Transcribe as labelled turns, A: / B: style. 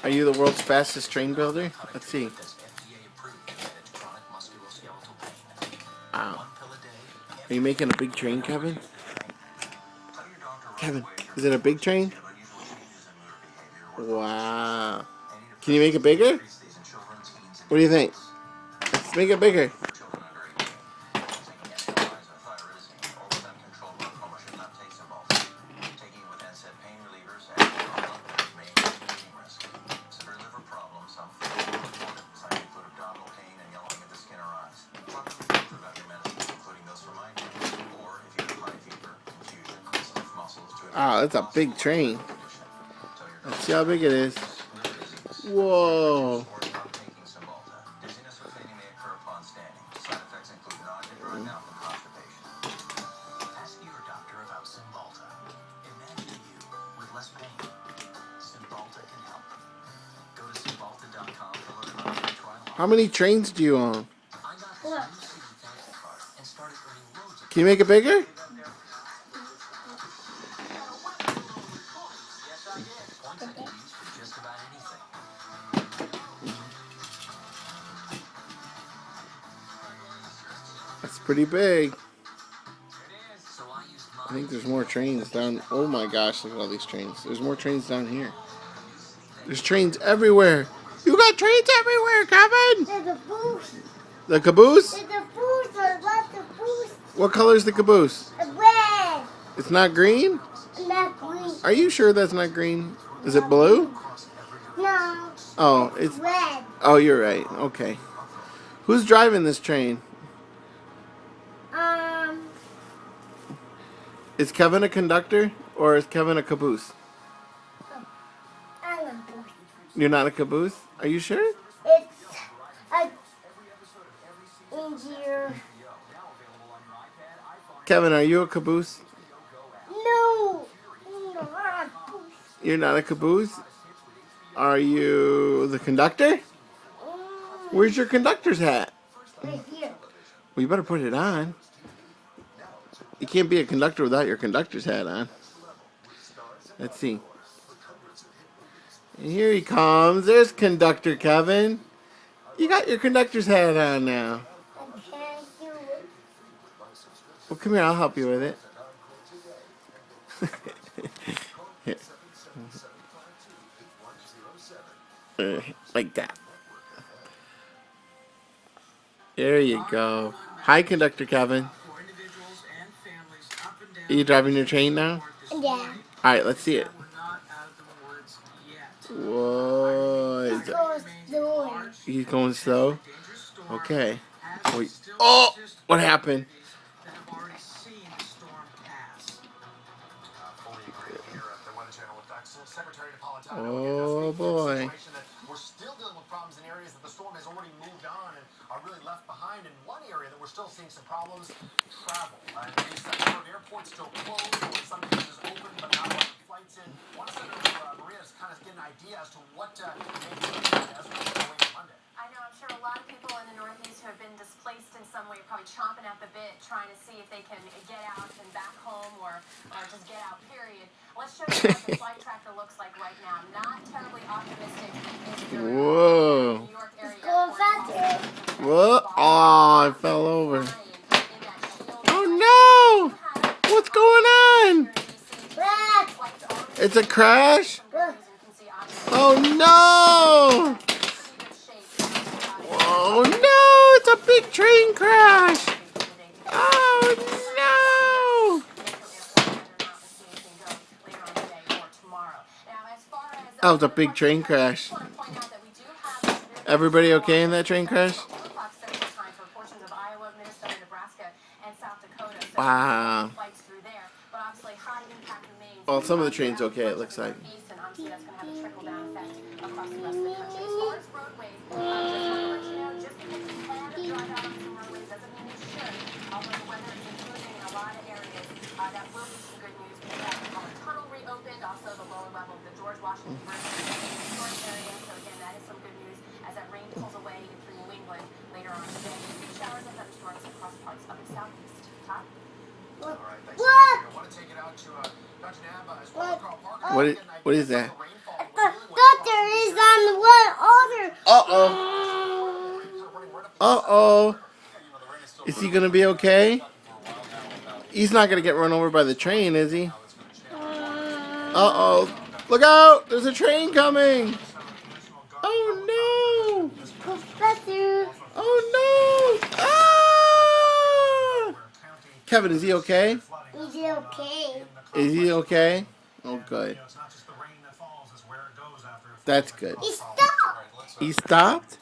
A: Are you the world's fastest train builder? Let's see. Wow. Are you making a big train, Kevin? Kevin, is it a big train? Wow. Can you make it bigger? What do you think? Let's make it bigger. Wow, that's a big train. Let's see how big it is. Whoa. How many trains do you own? Can you make it bigger? That's pretty big. I think there's more trains down. Oh my gosh, look at all these trains. There's more trains down here. There's trains everywhere. You got trains everywhere, Kevin!
B: There's a caboose.
A: The caboose?
B: There's a caboose. I love the caboose.
A: What color is the caboose?
B: Red.
A: It's not green?
B: Not green.
A: Are you sure that's not green? Is it blue?
B: No.
A: Oh, it's
B: red.
A: Oh, you're right. Okay. Who's driving this train? Is Kevin a conductor or is Kevin a caboose?
B: I'm a caboose.
A: You're not a caboose? Are you sure?
B: It's a engineer.
A: Kevin, are you a caboose?
B: No. I'm not a caboose.
A: You're not a caboose? Are you the conductor? Where's your conductor's hat?
B: Right here.
A: Well, you better put it on. You can't be a conductor without your conductor's hat on. Let's see. And here he comes. There's conductor Kevin. You got your conductor's hat on now.
B: I can't do it.
A: Well, come here. I'll help you with it. Like that. There you go. Hi, conductor Kevin. Are you driving your train now?
B: Yeah.
A: All right, let's see it. Whoa. He's going slow? Okay. Wait. Oh! What happened? Oh, boy.
C: We're still dealing with problems in areas that the storm has already moved on and are really left behind. In one area that we're still seeing some problems, travel. A number of airports still closed, or in some cases open, but not allowing flights in. I want to send Maria to kind of get an idea as to what may be as we go away on Monday.
D: I know, I'm sure a lot of people in the Northeast who have been displaced in some way are probably chomping at the bit, trying to see if they can get out and back home or just get out, period. Let's show you what the flight tracker looks like right now. Not terribly optimistic if you're
A: Whoa.
D: in the New York area.
B: Going faster.
A: What? Oh, I fell over. Oh, no. What's going on?
B: Red.
A: It's a crash?
B: Look.
A: Oh, no. Oh, no. It's a big train crash. Oh, no. That was a big train crash. Everybody okay in that train crash? Wow. Well, some of the trains okay, it looks like.
D: Also the lower level of the George Washington Bridge historic area. So again, that is some good news as that rain pulls away into New England later on today. Showers and thunderstorms across parts of the southeast. Top.
B: Look.
C: take it out to Dr. Nab as well. Carl Parker.
A: What is that?
B: Doctor is on one other.
A: Uh-oh. Uh-oh. Is he going to be okay? He's not going to get run over by the train, is he? Uh-oh. Look out! There's a train coming! Oh, no!
B: Professor.
A: Oh, no! Ah! Kevin, is he okay?
B: Is he okay?
A: Is he okay? Oh, good.
C: It's not just the rain that falls, it's where it goes after.
A: That's good.
B: He stopped.
A: He stopped?